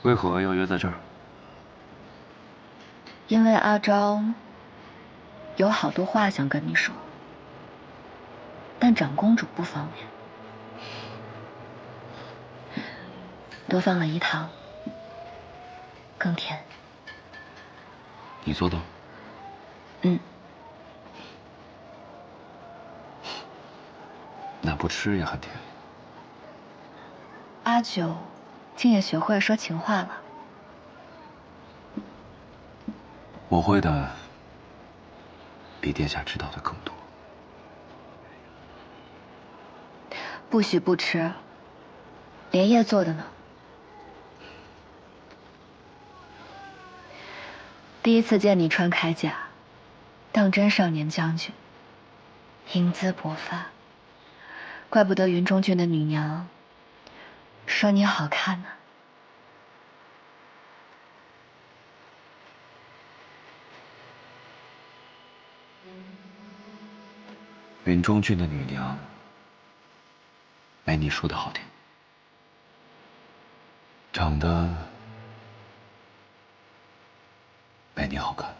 为何要约在这儿？因为阿昭有好多话想跟你说，但长公主不方便。多放了饴糖，更甜。你做的？嗯。那不吃也很甜。阿九竟也学会说情话了。我会的，比殿下知道的更多。不许不吃，连夜做的呢。第一次见你穿铠甲，当真少年将军，英姿勃发，怪不得云中郡的女娘说你好看呢。云中郡的女娘，没你说的好听，长得没你好看。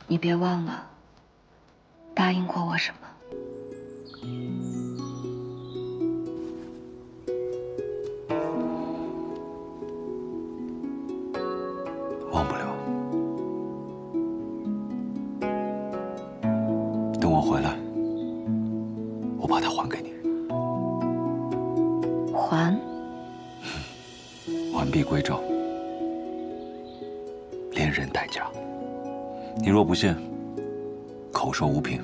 你别忘了答应过我什么。忘不了。等我回来，我把它还给你。还？完璧归赵，连人带甲。你若不信，口说无凭。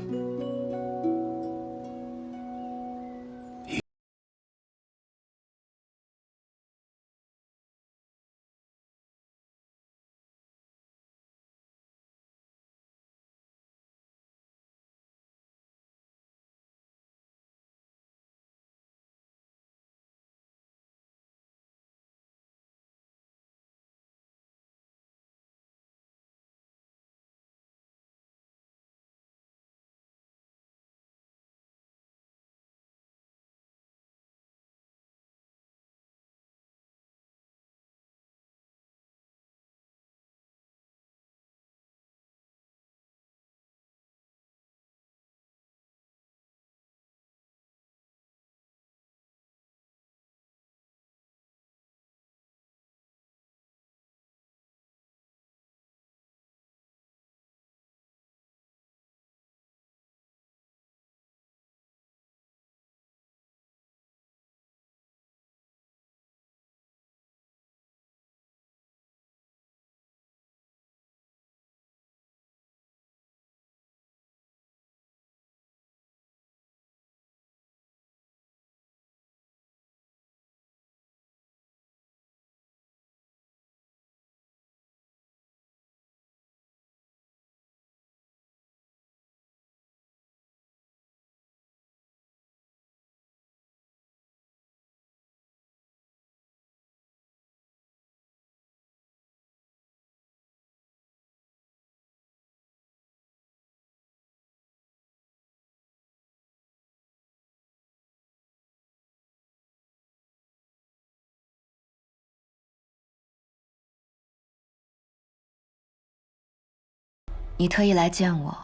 你特意来见我，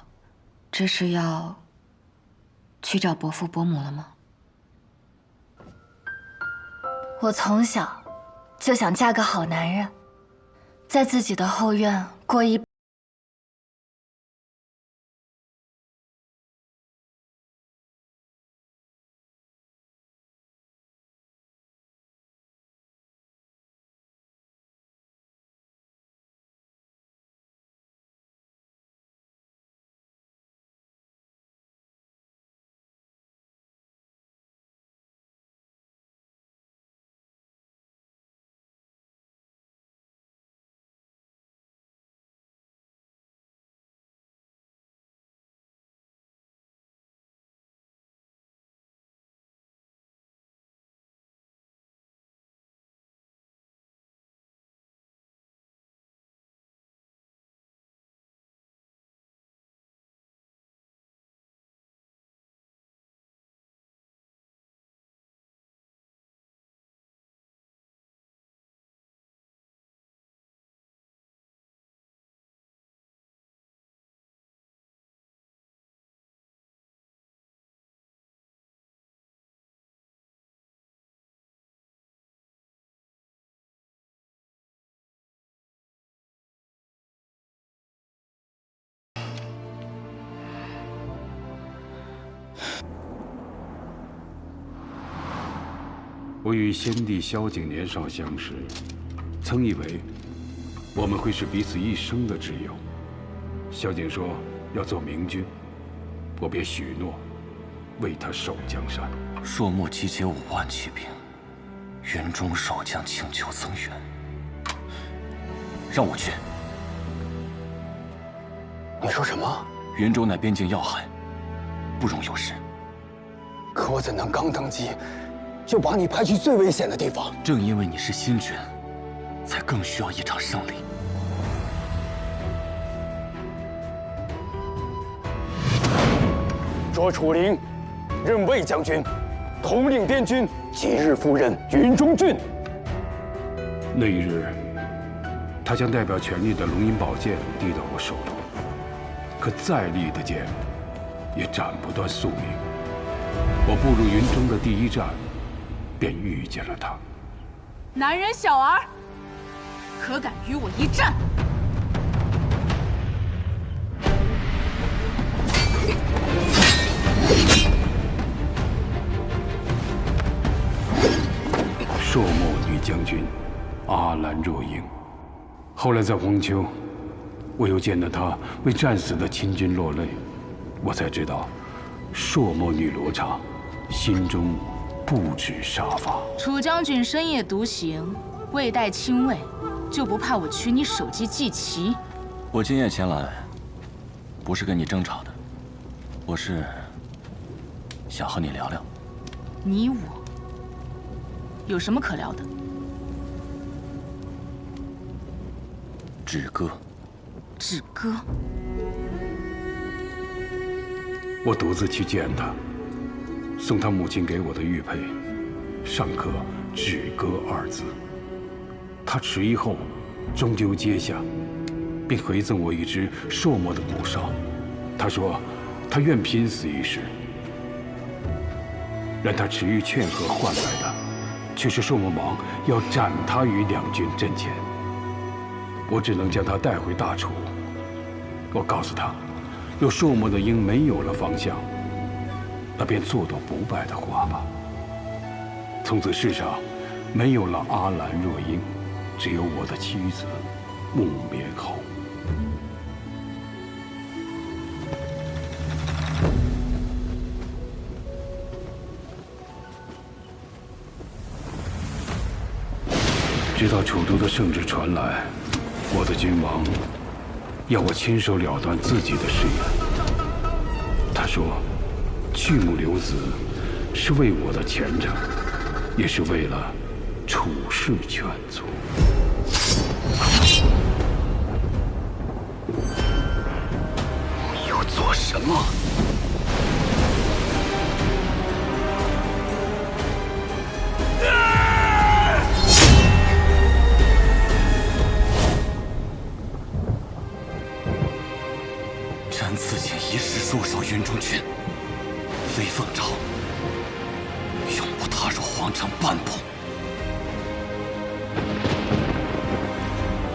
这是要去找伯父伯母了吗？我从小就想嫁个好男人，在自己的后院过一我与先帝萧景年少相识，曾以为我们会是彼此一生的挚友。萧景说要做明君，我便许诺为他守江山。朔漠集结5万骑兵，云中守将请求增援，让我去。你说什么？云州乃边境要害，不容有失。可我怎能刚登基，就把你派去最危险的地方？正因为你是新君，才更需要一场胜利。卓楚灵任魏将军，统领边军，即日赴任云中郡。那一日，他将代表权力的龙吟宝剑递到我手中，可再利的剑，也斩不断宿命。我步入云中的第一站，便遇见了他。男人小儿，可敢与我一战？朔漠女将军阿兰若英。后来在荒丘，我又见到她为战死的亲军落泪，我才知道，朔漠女罗刹心中不止杀伐。楚将军深夜独行，未带亲卫，就不怕我取你首级祭旗？我今夜前来，不是跟你争吵的，我是想和你聊聊。你我有什么可聊的？止歌。止歌。我独自去见他，送他母亲给我的玉佩，上刻“止歌”2字。他迟疑后，终究接下，并回赠我一只朔漠的骨哨。他说，他愿拼死一试。然他迟疑劝和换来的，却是朔漠王要斩他于2军阵前。我只能将他带回大楚。我告诉他，若朔漠的鹰没有了方向，那便做朵不败的花吧。从此世上没有了阿兰若英，只有我的妻子木棉后。直到楚都的圣旨传来，我的君王要我亲手了断自己的誓言。他说，去母留子是为我的前程，也是为了楚氏全族。你又做什么？朕自请一世入守云中郡，非奉诏，永不踏入皇城半步。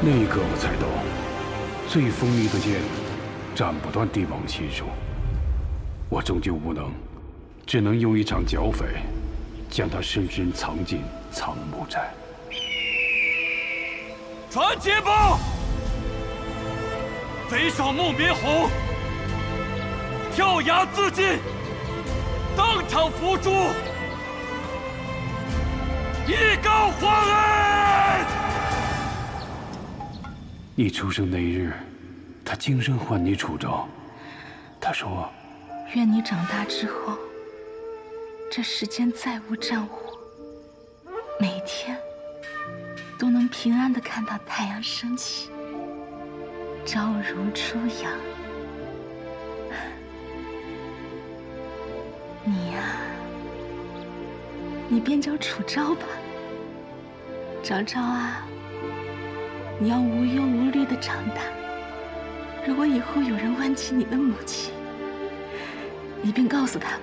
那一刻，我才懂，最锋利的剑斩不断帝王心术。我终究无能，只能用一场剿匪，将他深深藏进藏木寨。传捷报！贼首木棉红跳崖自尽，当场伏诛，以告皇恩。你出生那一日，他精神唤你楚州。他说：“愿你长大之后，这世间再无战火，每天都能平安地看到太阳升起，朝如初阳。你呀，你便叫楚昭吧。昭昭啊，你要无忧无虑地长大。如果以后有人问起你的母亲，你便告诉他们，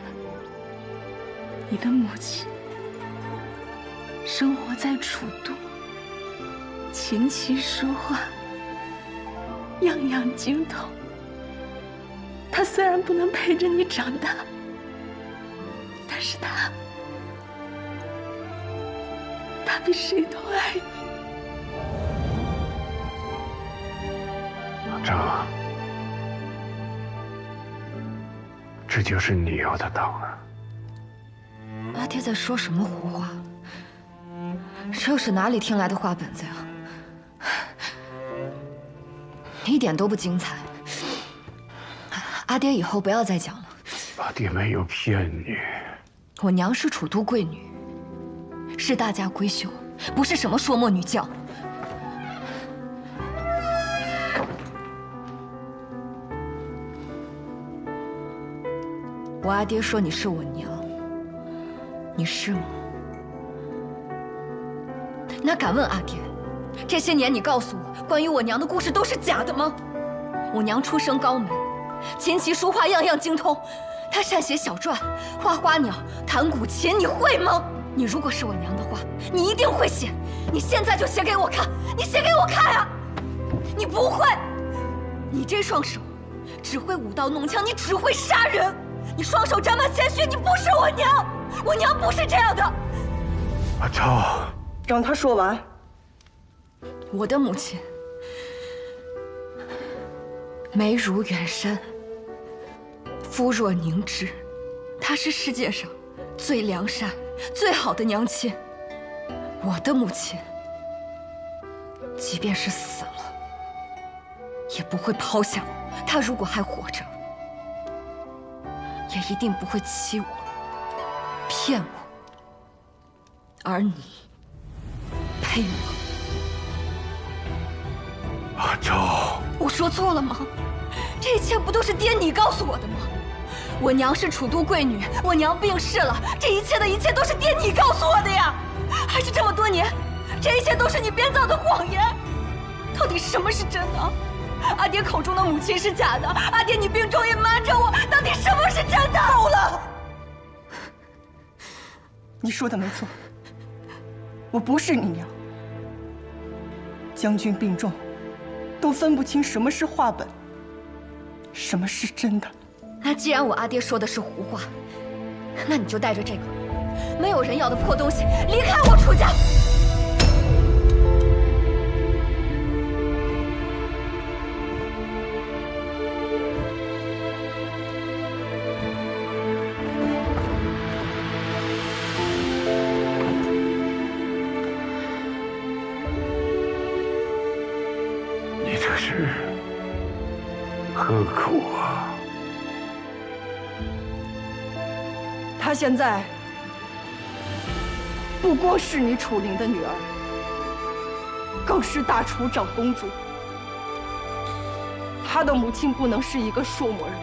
你的母亲生活在楚都，琴棋书画样样精通。她虽然不能陪着你长大，是他，他比谁都爱你。阿正，这就是你要的当啊！阿爹在说什么胡话？这又是哪里听来的话本子呀？一点都不精彩。阿爹以后不要再讲了。阿爹没有骗你。我娘是楚都贵女，是大家闺秀，不是什么说墨女将。我阿爹说你是我娘，你是吗？那敢问阿爹，这些年你告诉我关于我娘的故事都是假的吗？我娘出身高门，琴棋书画样样精通，她善写小篆，画花鸟，弹古琴，你会吗？你如果是我娘的话，你一定会写，你现在就写给我看，你写给我看啊！你不会，你这双手只会舞刀弄枪，你只会杀人，你双手沾满鲜血，你不是我娘，我娘不是这样的。阿超，让他说完。我的母亲眉如远山，肤若凝脂，她是世界上最良善、最好的娘亲。我的母亲，即便是死了，也不会抛下我。她如果还活着，也一定不会欺我、骗我。而你，配吗？阿超，我说错了吗？这一切不都是爹你告诉我的吗？我娘是楚都贵女，我娘病逝了，这一切的一切都是爹你告诉我的呀！还是这么多年，这一切都是你编造的谎言？到底什么是真的？阿爹口中的母亲是假的，阿爹你病中也瞒着我，到底什么是真的？够了！你说的没错，我不是你娘。将军病重，都分不清什么是话本，什么是真的。那既然我阿爹说的是胡话，那你就带着这个没有人要的破东西离开我楚家。你这是何苦啊？她现在不光是你楚灵的女儿，更是大楚长公主。她的母亲不能是一个硕魔人，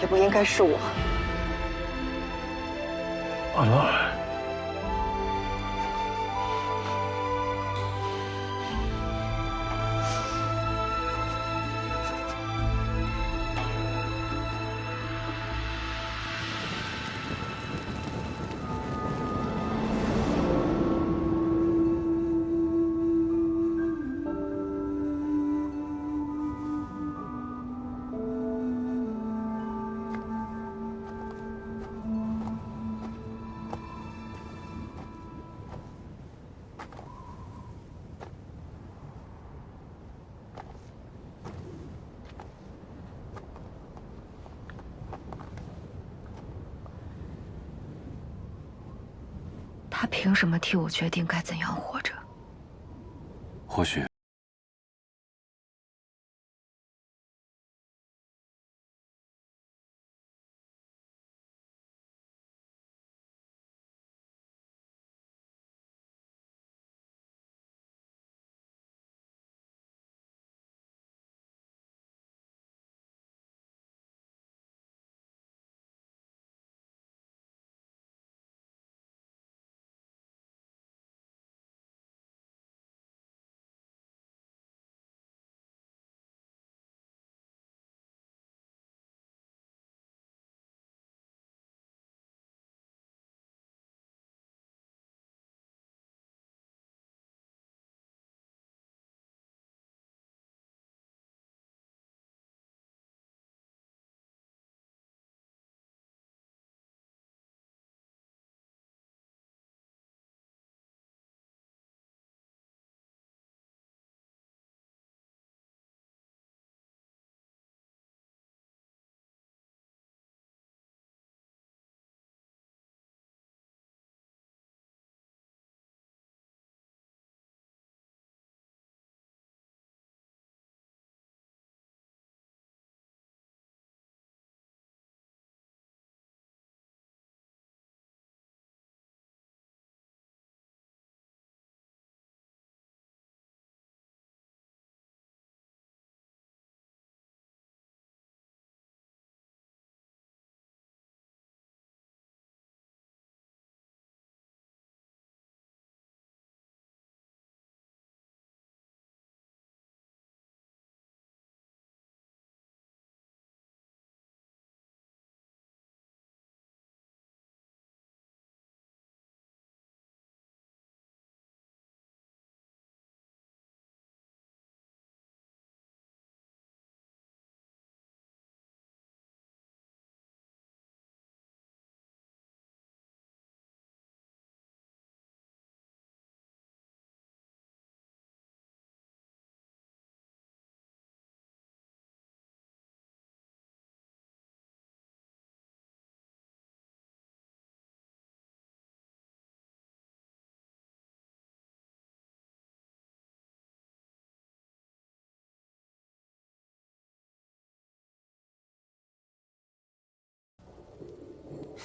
也不应该是我。阿兰。他凭什么替我决定该怎样活着？或许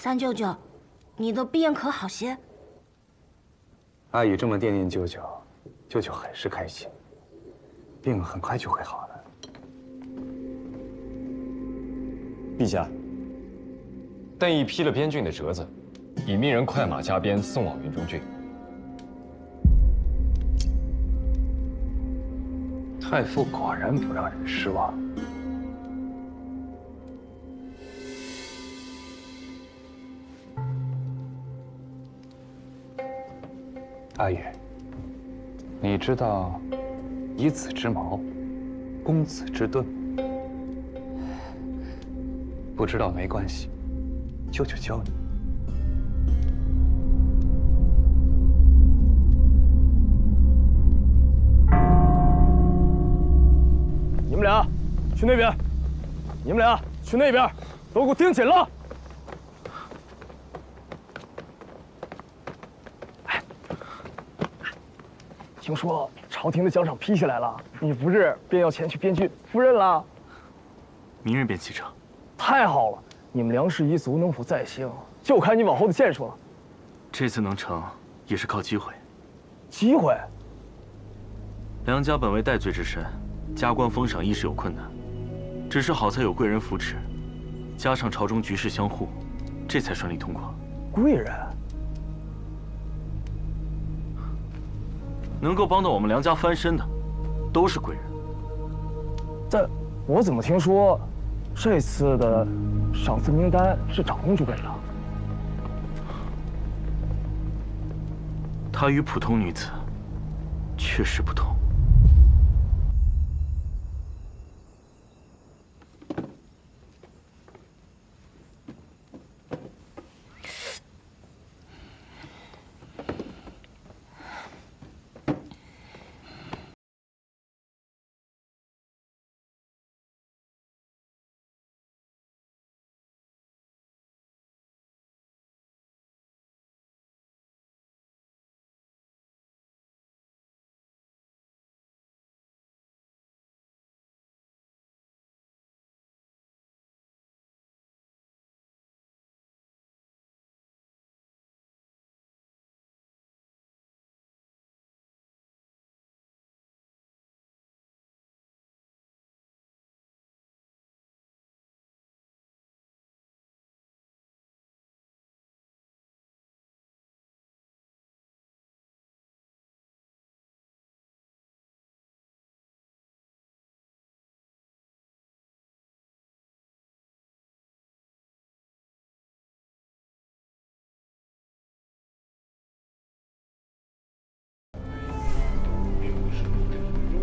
三舅舅，你的病可好些？阿姨这么惦念舅舅，舅舅很是开心。病很快就会好的。陛下，邓毅批了边郡的折子，已命人快马加鞭送往云中郡。太傅果然不让人失望。阿爷，你知道以子之矛，攻子之盾？不知道没关系，舅舅教你。你们俩去那边，你们俩去那边，都给我听紧了！听说朝廷的奖赏批下来了，你不是便要前去边郡赴任了？明日便启程。太好了，你们梁氏一族能否再兴，就看你往后的建树了。这次能成，也是靠机会。机会？梁家本为戴罪之身，加官封赏亦是有困难，只是好在有贵人扶持，加上朝中局势相护，这才顺利通过。贵人？能够帮到我们梁家翻身的，都是贵人。但我怎么听说，这次的赏赐名单是长公主给的？她与普通女子确实不同。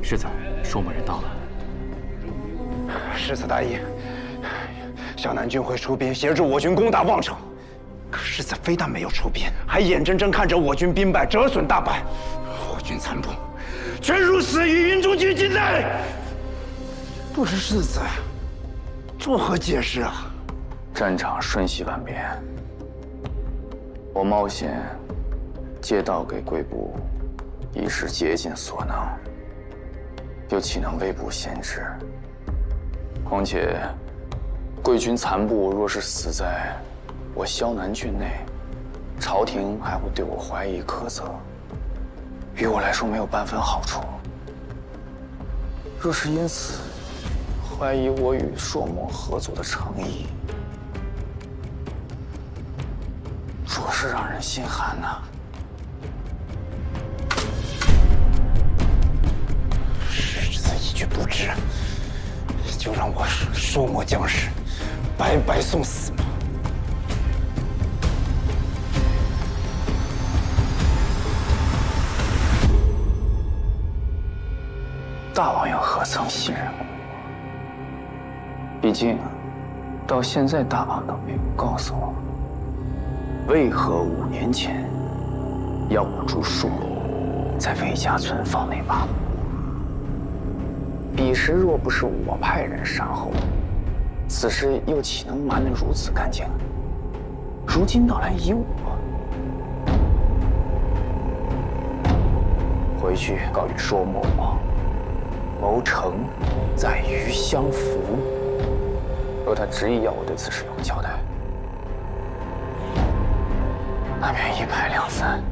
世子，说某人到了。世子大意，小南军会出兵协助我军攻打望城，可世子非但没有出兵，还眼睁睁看着我军兵败，折损大半，我军残部全数死于云中军境内。不知世子作何解释啊？战场瞬息万变，我冒险借道给贵部，已是竭尽所能。又岂能微不先知？况且，贵军残部若是死在我萧南郡内，朝廷还会对我怀疑苛责，于我来说没有半分好处。若是因此怀疑我与朔漠合作的诚意，着实让人心寒呐。不知，就让我朔漠将士白白送死吗？大王又何曾信任我？毕竟，到现在大王都没有告诉我，为何5年前要我驻朔在魏家村放那马虎？彼时若不是我派人善后，此事又岂能瞒得如此干净？如今倒来疑我，回去告与朔漠王，谋城在于相符。若他执意要我对此事有个交代，那便一拍两散。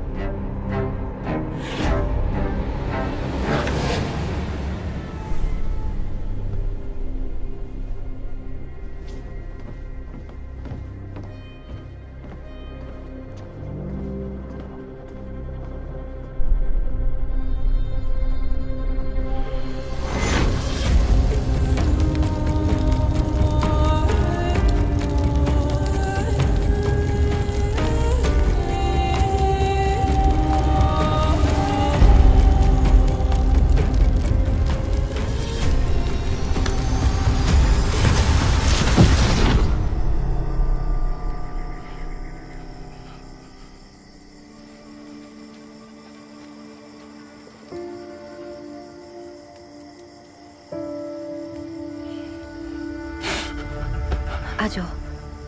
阿九，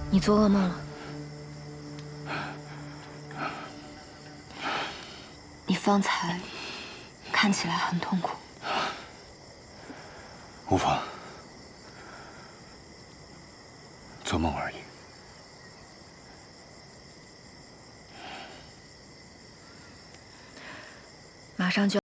你做噩梦了。你方才看起来很痛苦。无妨，做梦而已。马上就。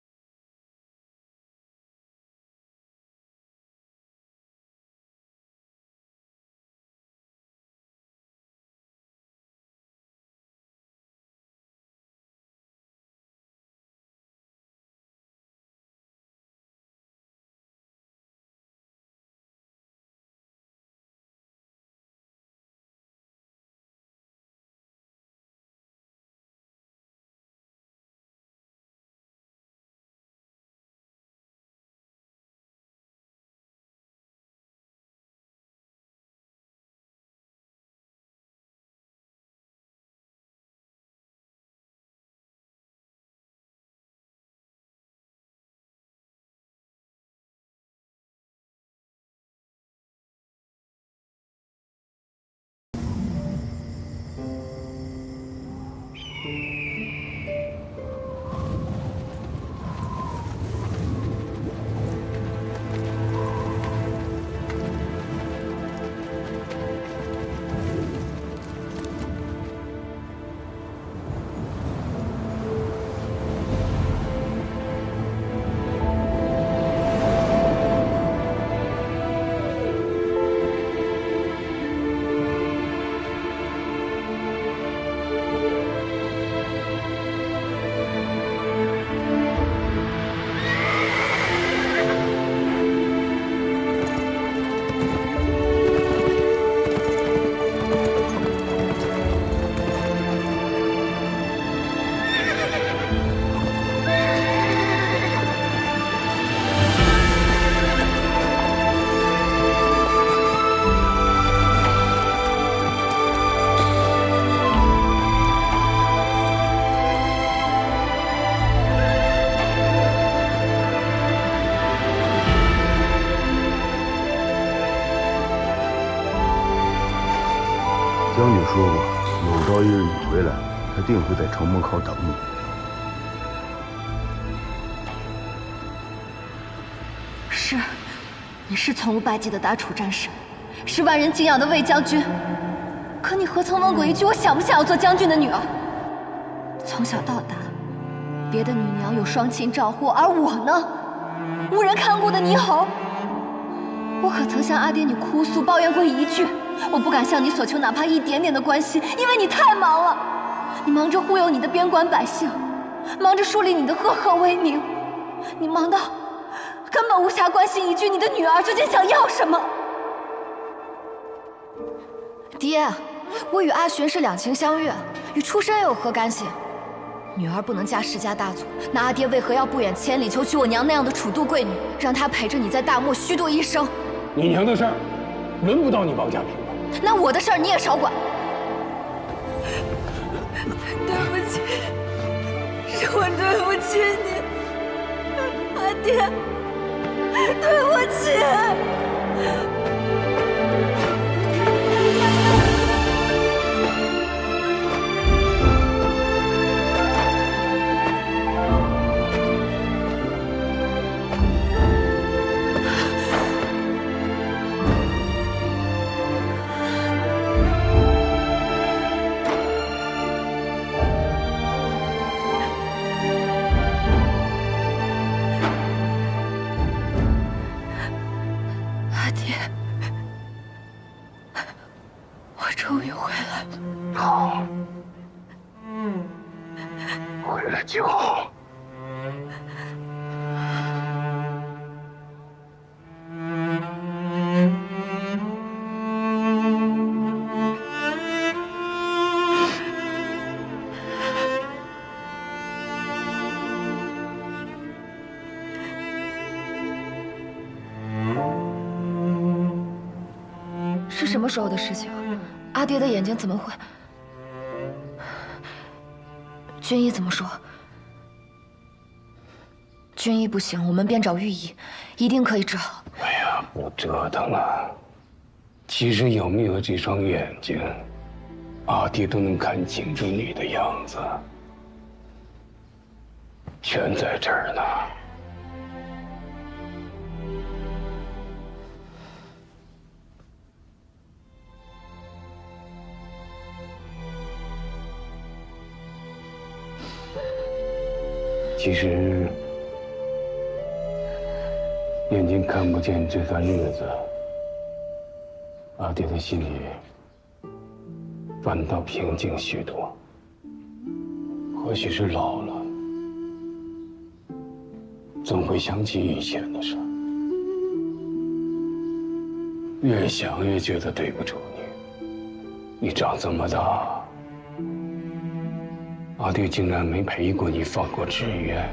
将军说过，有朝一日你回来，他定会在城门口等你。是，你是从无败绩的大楚战士，是万人敬仰的魏将军。可你何曾问过一句我想不想要做将军的女儿？从小到大，别的女娘有双亲照护，而我呢，无人看顾的泥猴。我可曾向阿爹你哭诉抱怨过一句？我不敢向你索求哪怕一点点的关心，因为你太忙了。你忙着忽悠你的边关百姓，忙着树立你的赫赫威名，你忙到根本无暇关心一句你的女儿究竟想要什么。爹，我与阿寻是两情相悦，与出身又有何干系？女儿不能嫁世家大族，那阿爹为何要不远千里求娶我娘那样的楚度贵女，让她陪着你在大漠虚度一生？你娘的事儿，轮不到你王家平了。那我的事儿你也少管。对不起，是我对不起你，阿爹，对不起。终于回来了。好，回来就好。是什么时候的事情？阿爹的眼睛怎么会？军医怎么说？军医不行，我们便找御医，一定可以治好。哎呀，不折腾了。其实有没有这双眼睛，阿爹都能看清楚你的样子，全在这儿呢。其实，眼睛看不见这段日子，阿爹的心里反倒平静许多。或许是老了，总会想起以前的事儿，越想越觉得对不住你。你长这么大，阿爹竟然没陪过你放过志愿，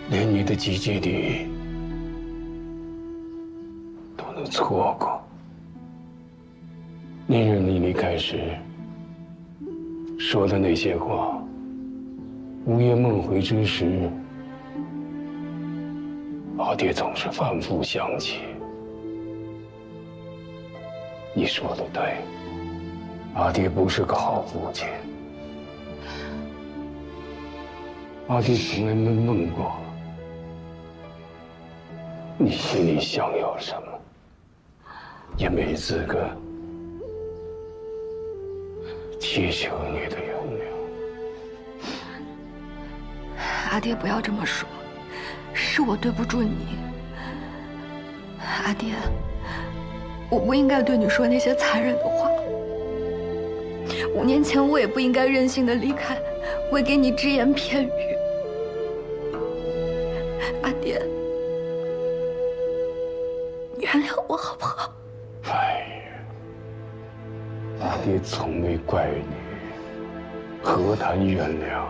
连你的集结地都能错过。那日你离开时说的那些话，午夜梦回之时，阿爹总是反复想起。你说的对，阿爹不是个好父亲。阿爹从来没问过你心里想要什么，也没资格祈求你的原谅。阿爹，不要这么说，是我对不住你。阿爹，我不应该对你说那些残忍的话。5年前我也不应该任性的离开，为给你只言片语。阿爹，原谅我好不好？哎呀，阿爹从没怪你，何谈原谅？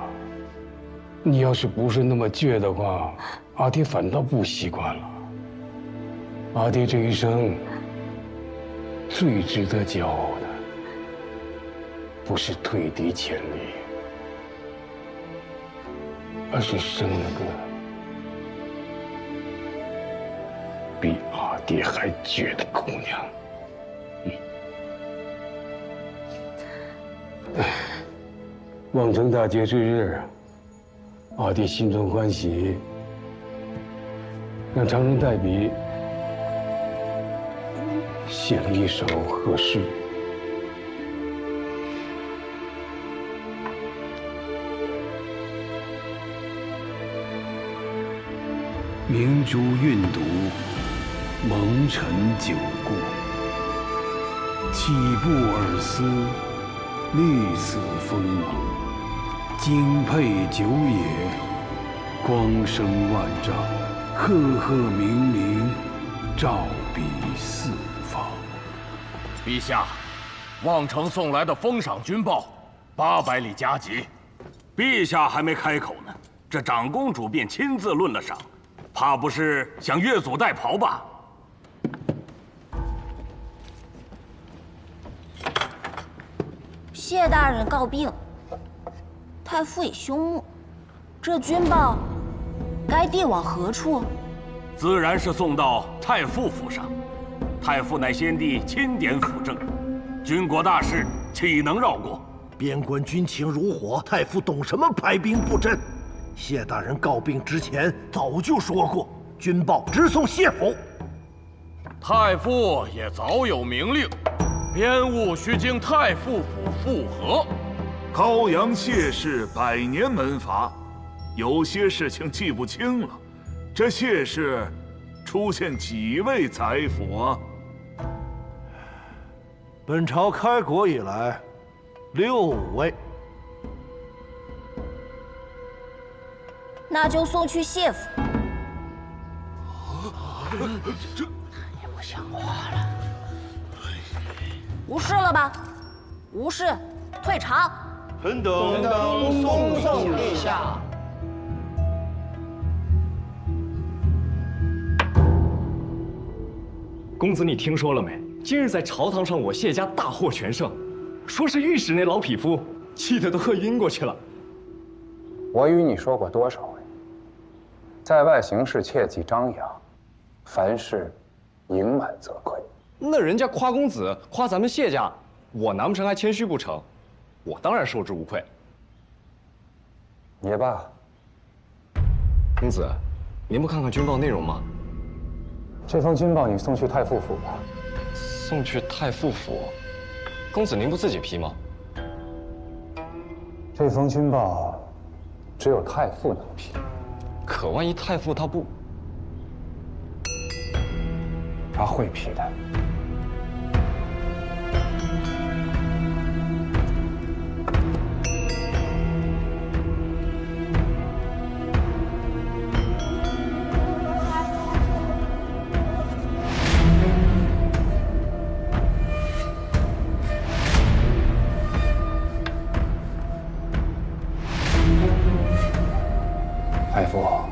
你要是不是那么倔的话，阿爹反倒不习惯了。阿爹这一生最值得骄傲的，不是退敌千里，而是生了个比阿爹还倔的姑娘。望城大捷之日，阿爹心中欢喜，让长征代笔写了一首贺诗。明珠韵读，蒙尘久故。起步尔思，绿色风骨。精佩久也，光生万丈，赫赫明明，照彼四方。陛下，望城送来的封赏军报，800里加急。陛下还没开口呢，这长公主便亲自论了赏，怕不是想越俎代庖吧？谢大人告病，太傅已休沐。这军报该递往何处？自然是送到太傅府上。太傅乃先帝钦点辅政，军国大事岂能绕过？边关军情如火，太傅懂什么排兵布阵？谢大人告病之前早就说过，军报直送谢府。太傅也早有明令，边务须经太傅府复核。高阳谢氏100年门阀，有些事情记不清了。这谢氏出现几位宰辅啊？本朝开国以来，6位。那就送去谢府。这也不像话了。无事了吧？无事，退朝。臣等恭送陛下。公子，你听说了没？今日在朝堂上，我谢家大获全胜，说是御史那老匹夫气得都快晕过去了。我与你说过多少回，在外行事切忌张扬，凡事盈满则亏。那人家夸公子，夸咱们谢家，我难不成还谦虚不成？我当然受之无愧。也罢。公子，您不看看军报内容吗？这封军报你送去太傅府吧。送去太傅府？公子您不自己批吗？这封军报只有太傅能批。可万一太傅他不……他会批的。太傅，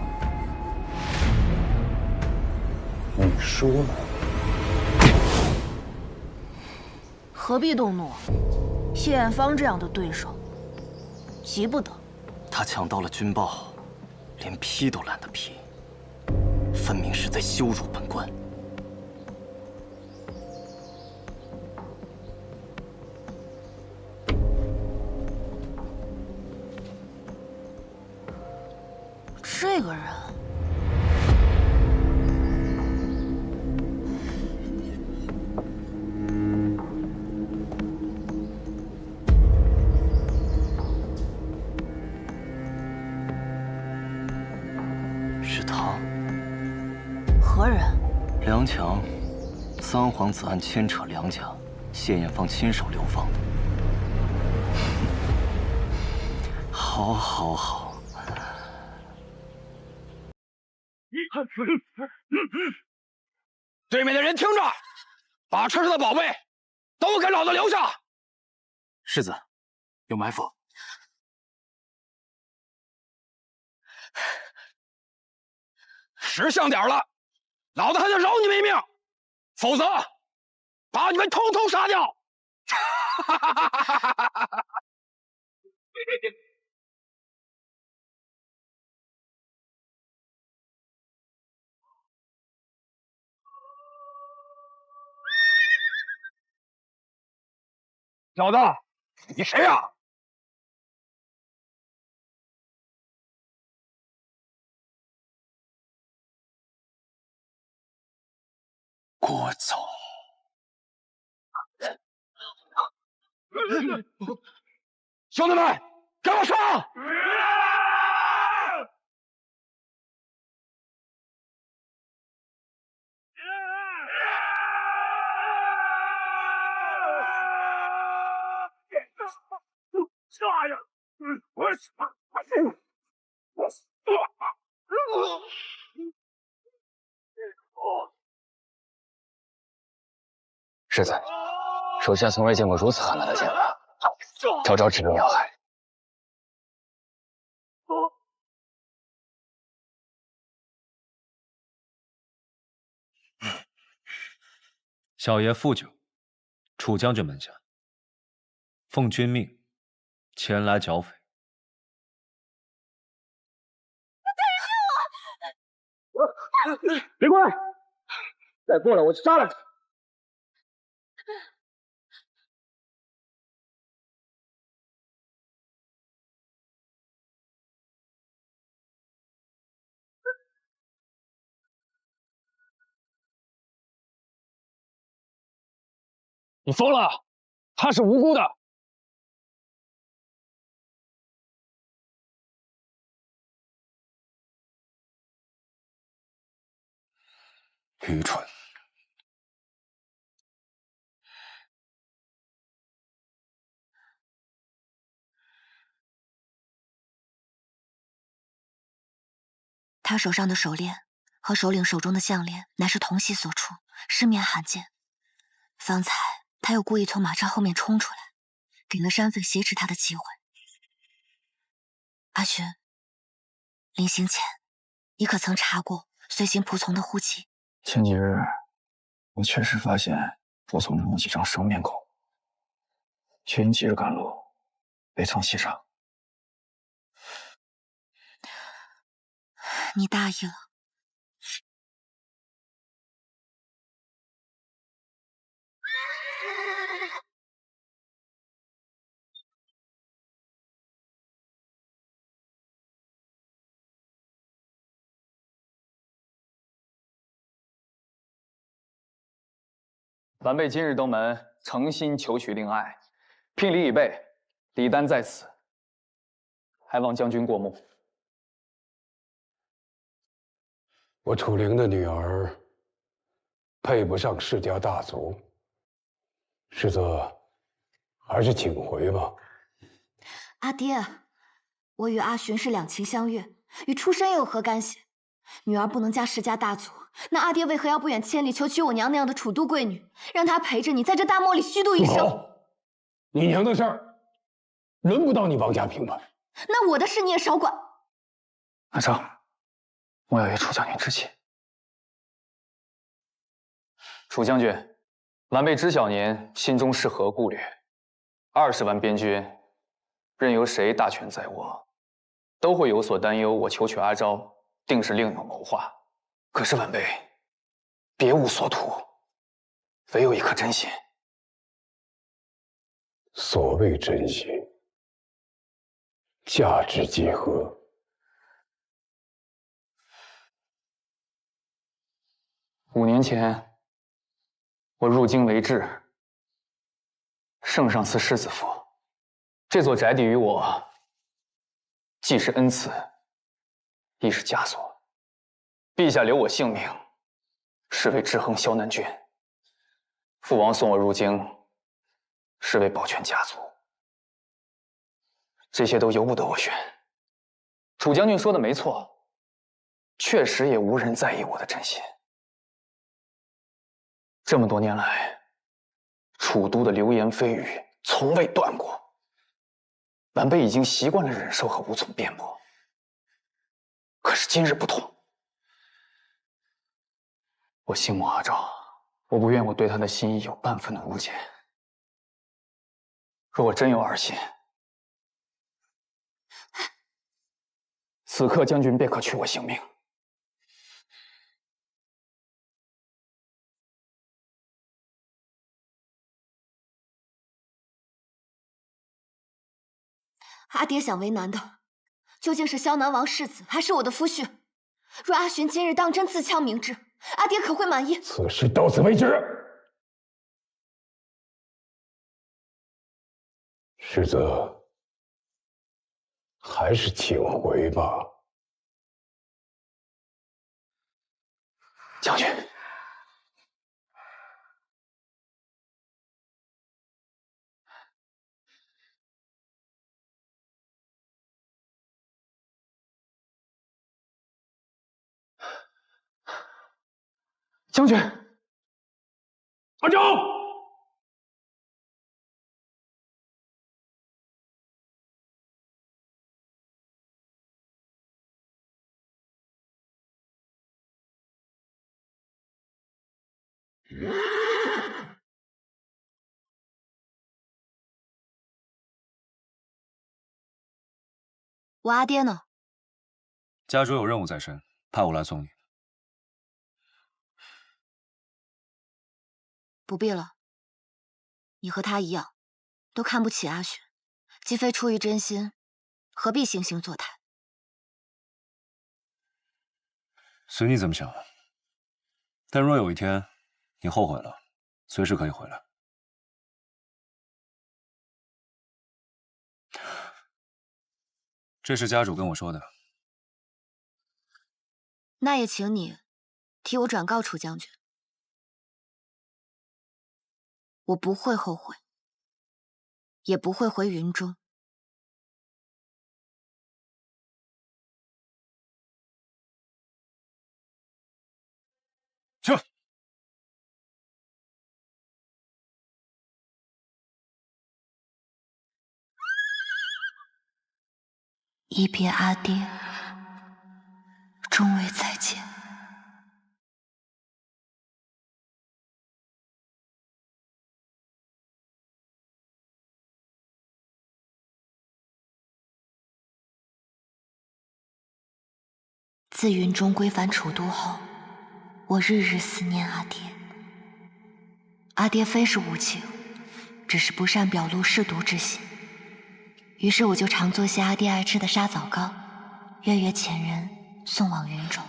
你输了。何必动怒？谢艳芳这样的对手，急不得。他抢到了军报，连批都懒得批，分明是在羞辱本官。这个人，是他。何人？梁强，三皇子案牵扯梁家，谢艳芳亲手流放的。好，好，好。对面的人听着，把车上的宝贝都给老子留下！世子，有埋伏。识相点了，老子还想饶你们一命，否则把你们统统杀掉！小子，你谁呀？郭总，兄弟们，给我上！世子，属下从未见过如此狠辣的剑法，招招致命要害。小爷傅九，楚将军门下，奉君命前来剿匪。别过来！再过来我就杀了你！你疯了！他是无辜的。愚蠢！他手上的手链和首领手中的项链乃是同系所出，市面罕见。方才他又故意从马车后面冲出来，给了山匪挟持他的机会。阿寻，临行前，你可曾查过随行仆从的户籍？前几日，我确实发现仆从中有几张生面孔，却因急着赶路，未曾细查。你大意了。晚辈今日登门，诚心求取令爱，聘礼已备，礼单在此，还望将军过目。我楚灵的女儿配不上世家大族，世子还是请回吧。阿爹，我与阿寻是两情相悦，与出身又有何干系？女儿不能嫁世家大族，那阿爹为何要不远千里求娶我娘那样的楚都贵女，让她陪着你在这大漠里虚度一生？你娘的事儿，轮不到你王家评判。那我的事你也少管。阿璋，我要与楚将军知棋。楚将军，晚辈知晓您心中是何顾虑。20万边军，任由谁大权在握，都会有所担忧。我求娶阿昭，定是另有谋划。可是晚辈别无所图，唯有一颗真心。所谓真心，价值几何？ 5年前，我入京为质，圣上赐世子府，这座宅邸于我，既是恩赐，亦是枷锁。陛下留我性命，是为制衡萧南郡；父王送我入京，是为保全家族。这些都由不得我选。楚将军说的没错，确实也无人在意我的真心。 这么多年来，楚都的流言蜚语从未断过。晚辈已经习惯了忍受和无从辩驳。可是今日不同，我心慕阿昭，我不愿我对他的心意有半分的误解。若我真有二心，此刻将军便可取我性命。 阿爹想为难的，究竟是萧南王世子，还是我的夫婿？若阿寻今日当真自戕明志，阿爹可会满意？此事到此为止。世子，还是请回吧。将军。 将军，阿昭，我阿爹呢？家主有任务在身，派我来送你。 不必了，你和他一样，都看不起阿寻，既非出于真心，何必惺惺作态？随你怎么想。但若有一天你后悔了，随时可以回来。这是家主跟我说的。那也请你替我转告楚将军。 我不会后悔，也不会回云中。一别阿爹，终未再见。自云中归返楚都后，我日日思念阿爹。阿爹非是无情，只是不善表露舐犊之心。于是我就常做些阿爹爱吃的沙枣糕，月月遣人送往云中。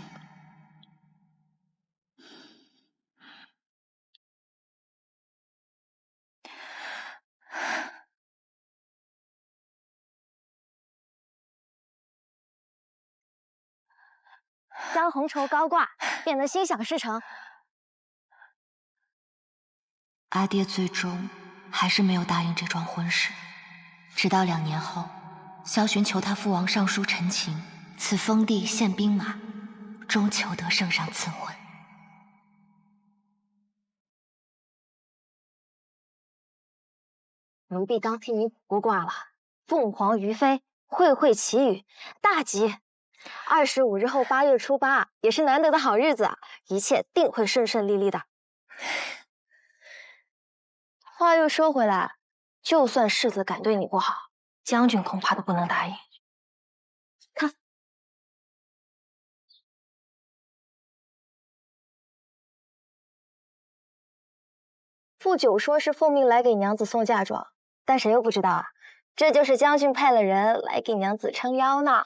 将红绸高挂，便能心想事成。阿爹最终还是没有答应这桩婚事，直到2年后，萧洵求他父王上书陈情，赐封地献兵马，终求得圣上赐婚。奴婢刚替你卜卦了，凤凰于飞，会会祈雨，大吉。25日后8月初8，也是难得的好日子啊，一切定会顺顺利利的。话又说回来，就算世子敢对你不好，将军恐怕都不能答应。看，傅九说是奉命来给娘子送嫁妆，但谁又不知道啊？这就是将军派了人来给娘子撑腰呢。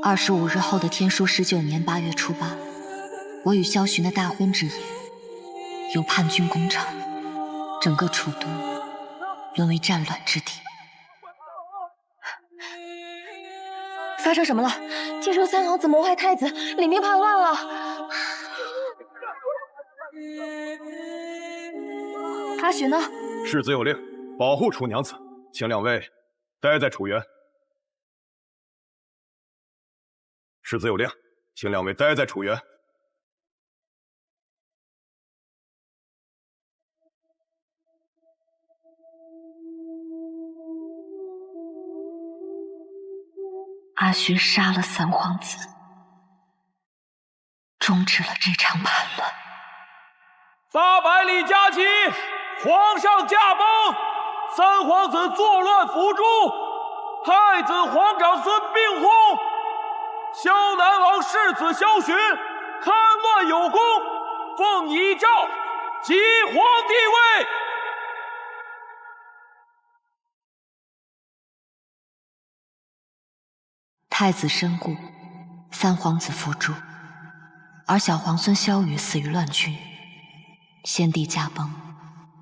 25日后的天书19年8月初8，我与萧洵的大婚之夜，由叛军攻城，整个楚都沦为战乱之地。发生什么了？听说三皇子谋害太子，领兵叛乱了。阿寻呢？世子有令，保护楚娘子，请2位待在楚园。世子有令，请2位待在楚园。阿寻杀了三皇子，终止了这场叛乱。800里加急，皇上驾崩，三皇子作乱伏诛，太子皇长孙病薨。萧南王世子萧洵戡乱有功，奉遗诏即皇帝位。太子身故，三皇子伏诛，而小皇孙萧雨死于乱军。先帝驾崩，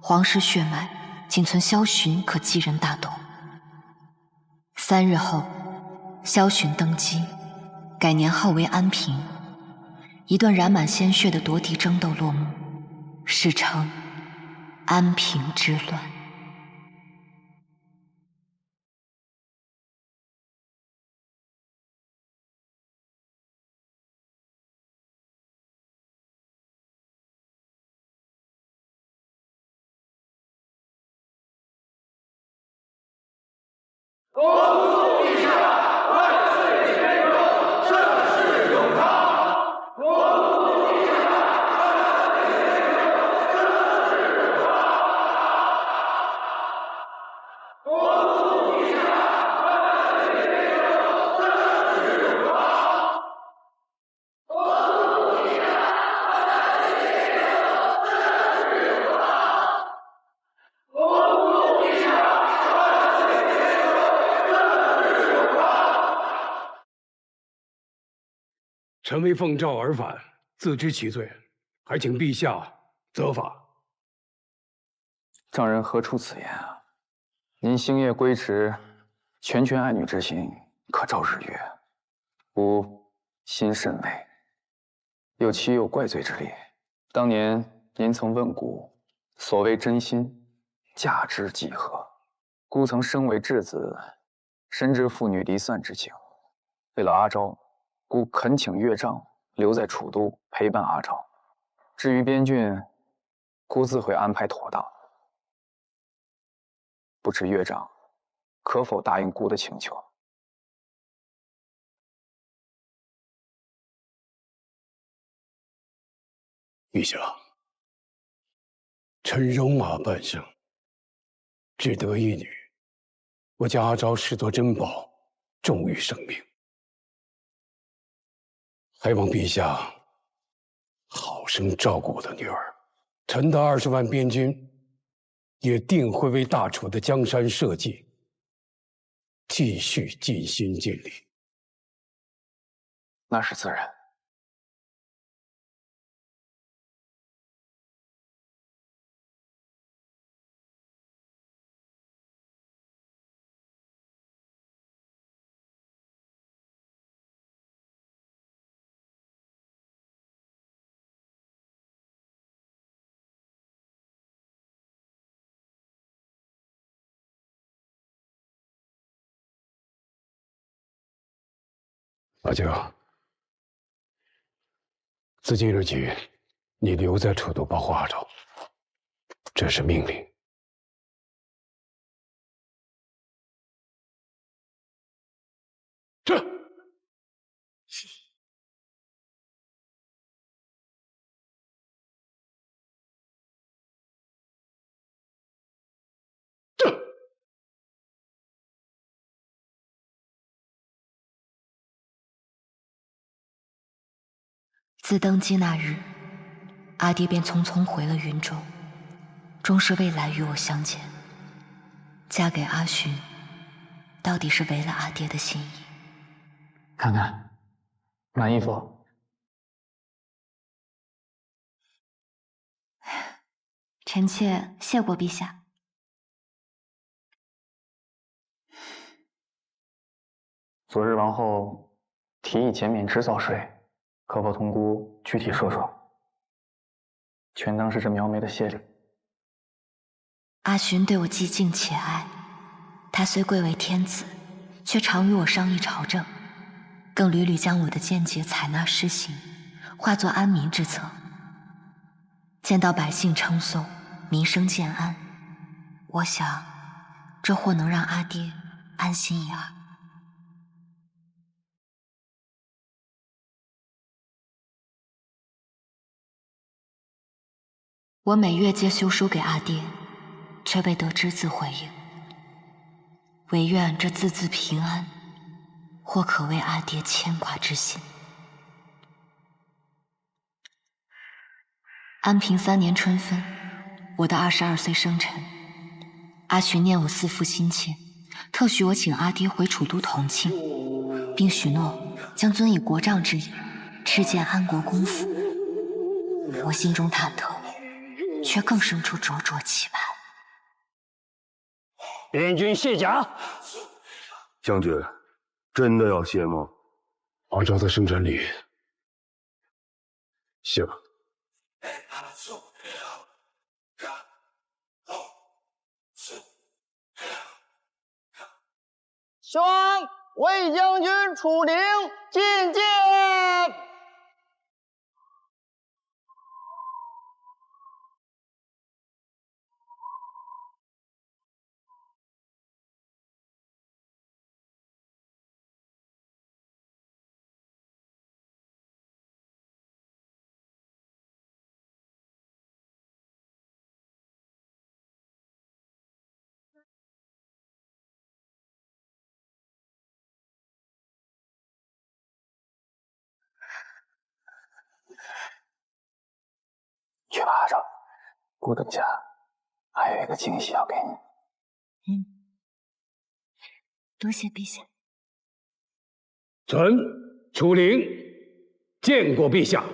皇室血脉仅存萧洵可继任大统。3日后，萧洵登基，改年号为安平。一段染满鲜血的夺嫡争斗落幕，史称安平之乱。恭祝陛下万岁千秋，盛世永昌。恭祝陛下万岁千秋，盛世永昌。恭祝陛下万岁千秋，盛世永昌。恭祝陛下万岁千秋，盛世永昌。恭祝陛下。臣为奉诏而返，自知其罪，还请陛下责罚。丈人何出此言啊？您星夜归职，拳拳爱女之心可照日月，吾心甚慰，又岂有怪罪之理？当年您曾问古，所谓真心，价值几何？孤曾身为质子，深知父女离散之情。为了阿昭，孤恳请岳丈留在楚都陪伴阿昭。至于边郡，孤自会安排妥当。不知岳丈可否答应孤的请求？陛下，臣戎马半生，只得一女，我将阿昭视作珍宝，重于生命。还望陛下好生照顾我的女儿。臣的20万边军，也定会为大楚的江山社稷继续尽心尽力。那是自然。阿舅，自今日起，你留在楚都保护阿昭，这是命令。这。自登基那日，阿爹便匆匆回了云州，终是未来与我相见。嫁给阿寻，到底是违了阿爹的心意。看看，满意否？臣妾谢过陛下。昨日王后提议减免织造税。可否同孤具体说说？全当是这苗眉的谢礼。阿寻对我既敬且爱，他虽贵为天子，却常与我商议朝政，更屡屡将我的见解采纳施行，化作安民之策。见到百姓称颂，民生渐安，我想这或能让阿爹安心一二。我每月皆修书给阿爹，却未得只字回应。唯愿这字字平安，或可为阿爹牵挂之心。安平3年春分，我的22岁生辰，阿寻念我思父心切，特许我请阿爹回楚都同庆，并许诺将遵以国丈之意，敕建安国公府。我心中忐忑，却更生出灼灼期盼。边军卸甲。将军，真的要卸吗？阿昭的生辰礼，卸吧。宣魏将军楚灵觐见。去吧，阿昭，孤等下还有一个惊喜要给你。多谢陛下。臣楚灵见过陛下。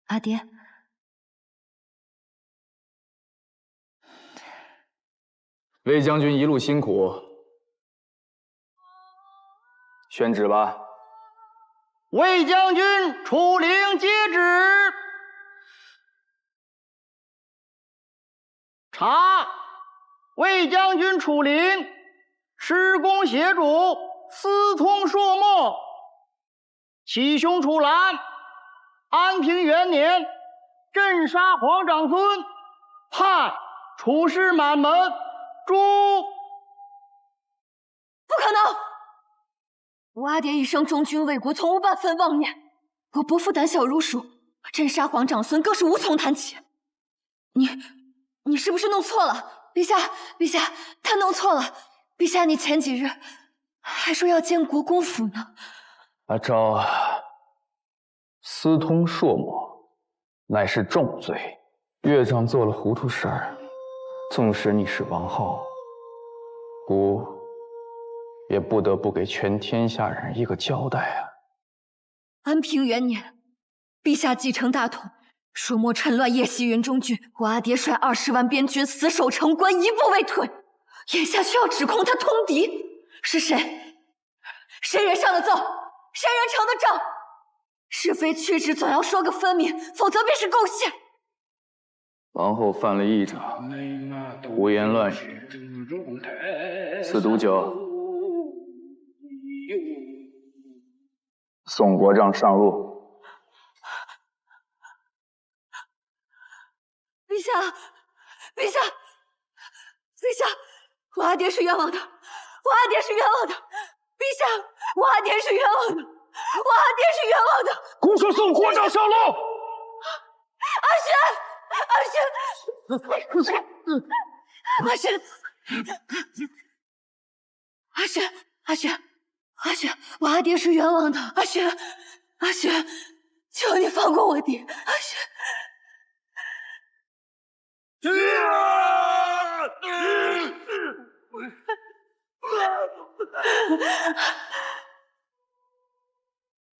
阿爹，魏将军一路辛苦，宣旨吧。魏将军楚灵接旨。查，魏将军楚灵施公协主，私通朔漠，启兄楚兰，安平元年镇杀皇长孙，判处尸满门，诛。不可能！我阿爹一生忠君为国，从无半分妄念。我伯父胆小如鼠，镇杀皇长孙更是无从谈起。你是不是弄错了？陛下，他弄错了。陛下，你前几日还说要见国公府呢。阿昭啊，私通朔漠，乃是重罪。岳丈做了糊涂事儿，纵使你是王后，孤也不得不给全天下人一个交代啊！安平元年，陛下继承大统，朔漠趁乱夜袭云中郡，我阿爹率20万边军死守城关，一步未退。眼下却要指控他通敌，是谁？谁人上的奏？谁人成的诏？是非曲直总要说个分明，否则便是构陷。王后犯了议长，胡言乱语，此毒酒，送国丈上路。陛下，我阿爹是冤枉的，我阿爹是冤枉的。陛下，我阿爹是冤枉的，我阿爹是冤枉的。孤说送国丈上路。阿轩，我阿爹是冤枉的。阿轩，求你放过我爹，阿轩。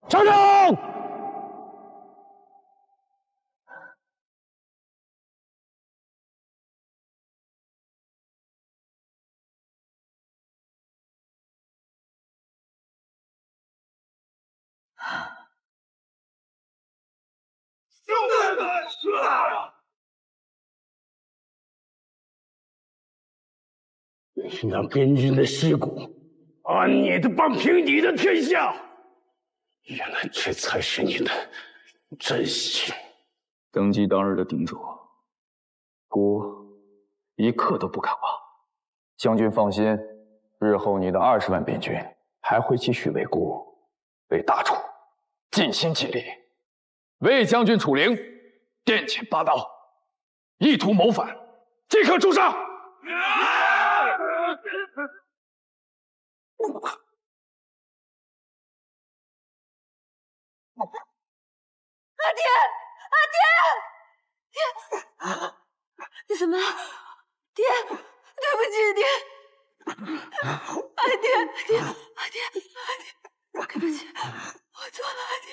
站住！那边军的尸骨，安你的帮平你的天下。原来这才是你的真心。登基当日的叮嘱，孤一刻都不敢忘。将军放心，日后你的20万边军还会继续为孤、为大楚尽心尽力。魏将军楚灵殿前霸道，意图谋反，即刻诛杀！爹！你怎么了？爹，对不起，爹。爹，对不起，我错了，爹，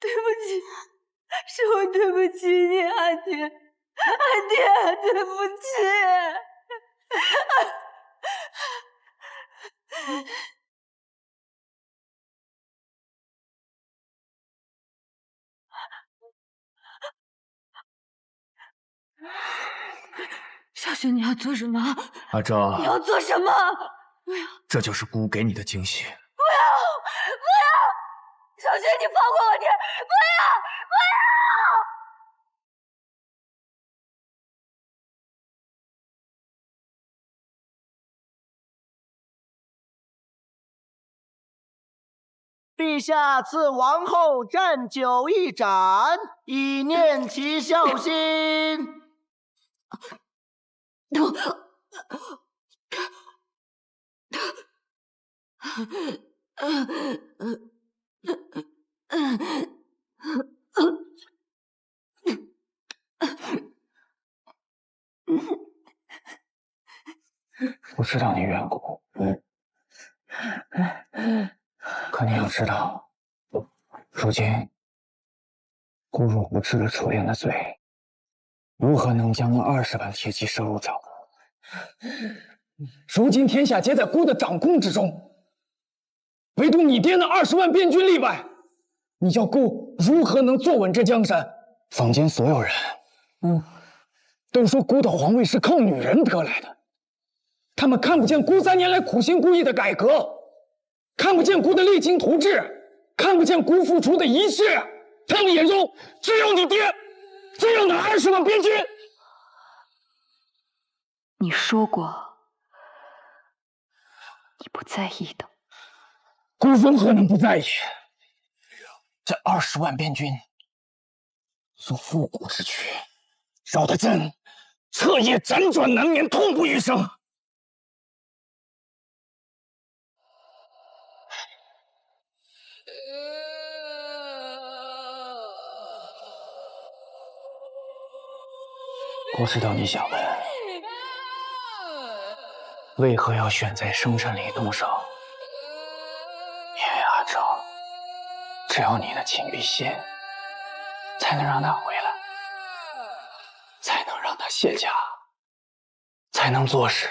对不起，是我对不起你，爹，对不起。小轩，你要做什么？阿昭，你要做什么？不要！这就是姑给你的惊喜。不要！小轩，你放过我爹！不要！陛下赐王后饌酒一盏，以念其孝心。我知道你怨姑，可你要知道，如今姑若不治了楚灵的罪，如何能将那20万铁骑收入帐？如今天下皆在姑的掌控之中，唯独你爹那20万边军例外。你叫姑如何能坐稳这江山？坊间所有人，都说姑的皇位是靠女人得来的，他们看不见姑3年来苦心孤诣的改革，看不见姑的励精图治，看不见姑付出的一切，他们眼中只有你爹，只有那20万边军。你说过，你不在意的。姑怎可能不在意？这20万边军做复古之举，扰得朕彻夜辗转难眠，痛不欲生。我知道你想问，为何要选在生辰里动手？因为阿昭，只有你的亲笔信，才能让他回来，才能让他卸甲，才能坐实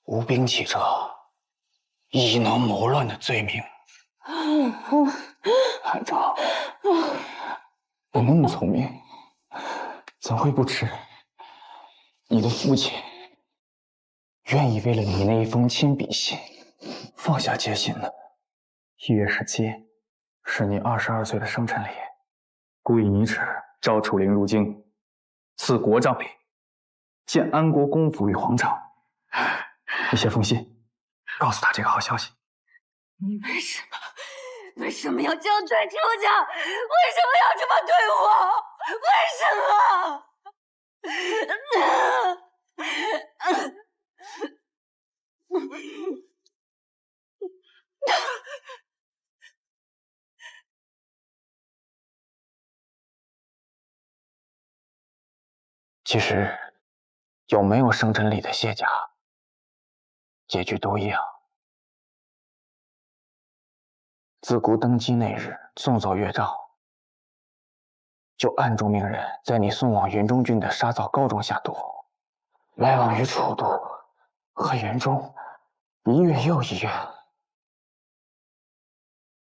无兵起者异能谋乱的罪名。阿昭，我那么聪明，怎会不知你的父亲愿意为了你那一封亲笔信放下戒心呢？1月17是你22岁的生辰礼，故以你旨召楚灵入京，赐国杖礼，建安国公府与皇城。你写封信，告诉他这个好消息。你为什么要将罪出家？为什么要这么对我？为什么？其实，有没有生辰礼的卸甲，结局都一样。自姑登基那日送走岳照，就暗中命人在你送往云中郡的沙枣高中下毒，来往于楚都和云中1月又1月。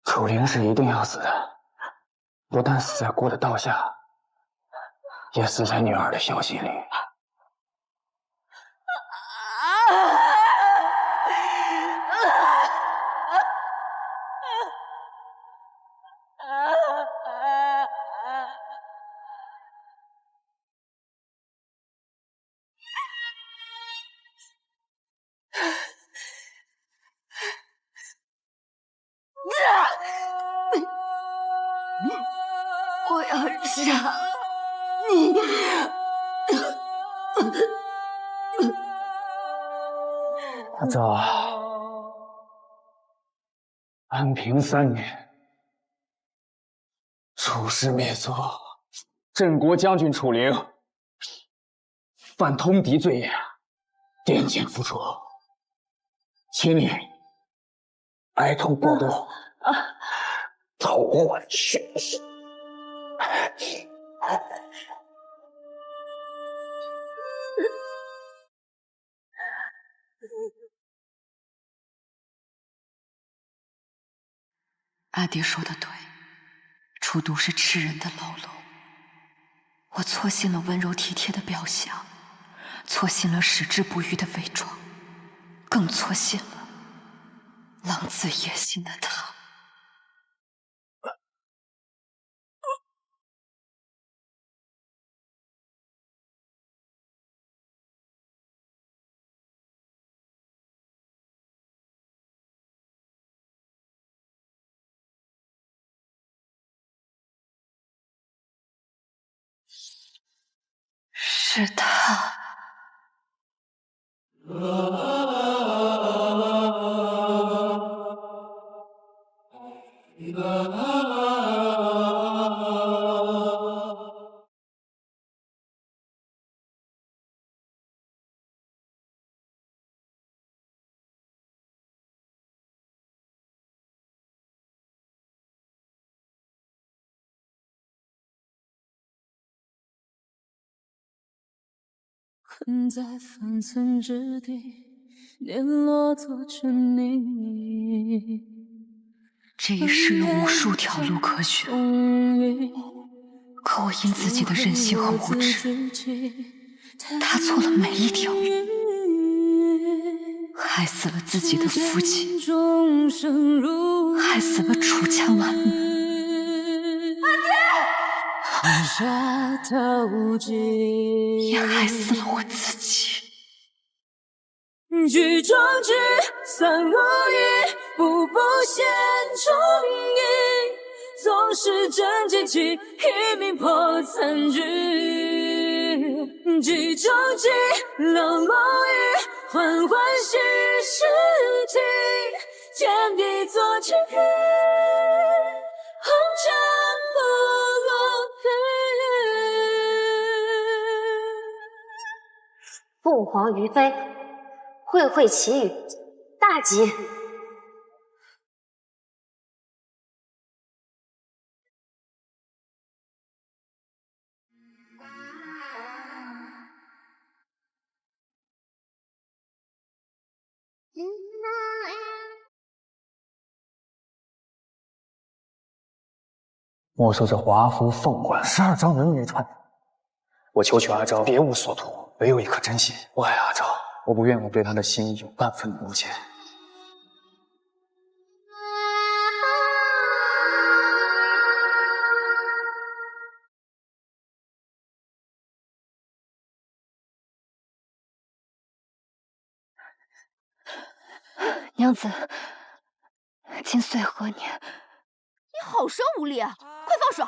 楚灵是一定要死的，不但死在姑的刀下，也死在女儿的小心里。我要杀你！阿昭，安平3年，楚师灭族，镇国将军楚灵犯通敌罪业，殿前伏诛，请你哀痛过度，讨还血誓。阿爹说的对，楚都是吃人的牢笼。我错信了温柔体贴的表象，错信了矢志不渝的伪装，更错信了狼子野心的他。是他。困在方寸之地，联络做成你。这一世有无数条路可选，可我因自己的任性和无知，他错了每一条命，害死了自己的父亲，害死了楚家满门。也害死了我自己。举中举，散如雨，步步显忠义。纵使真结局，一命破残局。举中举，冷梦雨，缓缓虚实体。天地作之日，红尘不落凤凰于飞，会会奇语，大吉。没收这华服凤冠12招能女穿，我求求阿昭别无所图，唯有一颗真心。我爱阿昭，我不愿我对他的心意有半分误解。娘子，今岁何年？你好生无礼啊！快放手！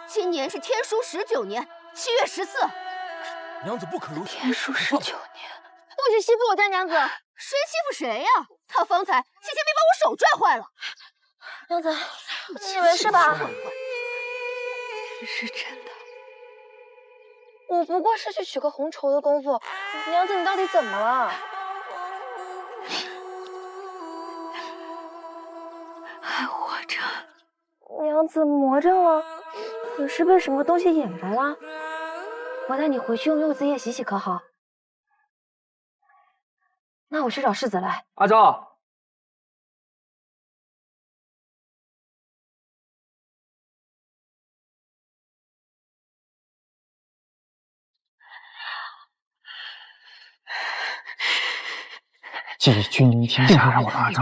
今年是天书19年7月14。娘子不可如此。天书19年，不许欺负我家娘子！谁欺负谁呀？他方才险些没把我手拽坏了。娘子，你以为是吧？是真的。我不过是去取个红绸的功夫，娘子你到底怎么了？还活着。娘子魔怔了，可是被什么东西掩埋了？我带你回去用柚子叶洗洗可好？那我去找世子来。阿昭，既君临天下，让我阿昭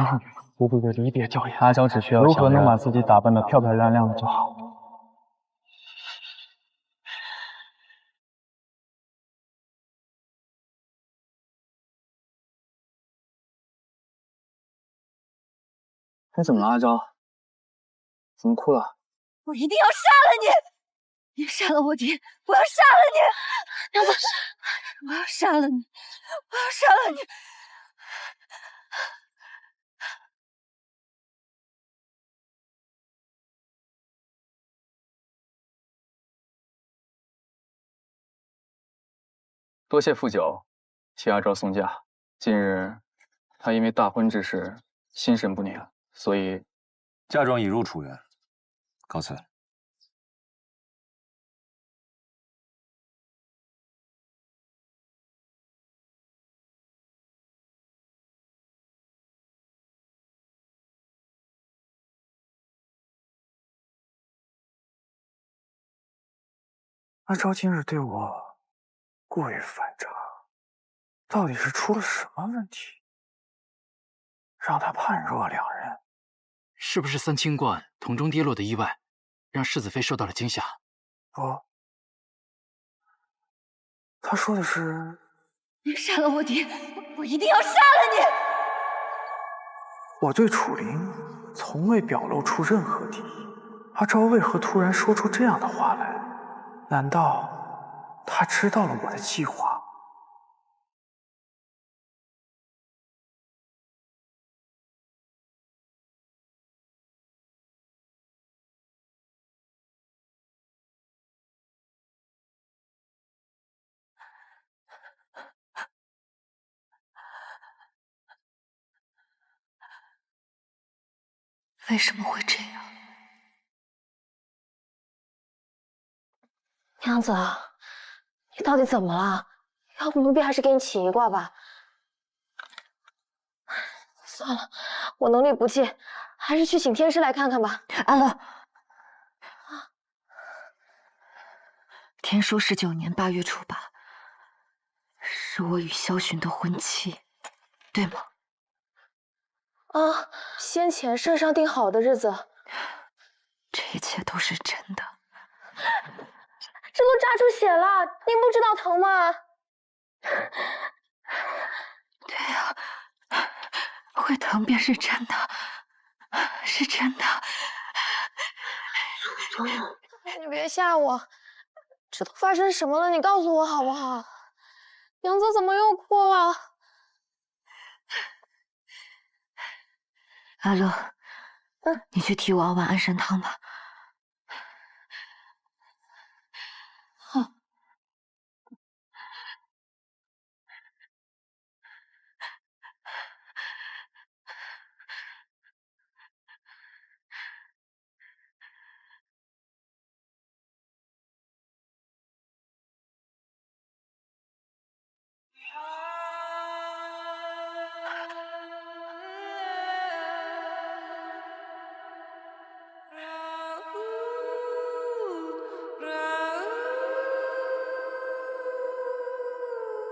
不必为离别掉眼。阿昭只需要如何能把自己打扮得漂漂亮亮的就好。你怎么了，阿昭？怎么哭了？我一定要杀了你！你杀了我爹，我要杀了你！娘子，我要杀了你！我要杀了你！多谢副酒，替阿昭送驾。近日，他因为大婚之事心神不宁，所以嫁妆已入楚园，告辞。阿昭今日对我过于反常，到底是出了什么问题，让他判若两人？是不是三清观桶中跌落的意外，让世子妃受到了惊吓？不，他说的是你杀了我爹，我一定要杀了你！我对楚灵从未表露出任何敌意，阿昭为何突然说出这样的话来？难道他知道了我的计划？为什么会这样？娘子，你到底怎么了？要不奴婢还是给你起一卦吧。算了，我能力不济，还是去请天师来看看吧。阿乐，天书19年8月初8，是我与萧寻的婚期，对吗？啊，先前圣上定好的日子，这一切都是真的。这都扎出血了，您不知道疼吗？对呀，会疼便是真的，是真的。祖宗，你别吓我，这都发生什么了？你告诉我好不好？娘子怎么又哭了？阿乐，你去替我熬碗安神汤吧。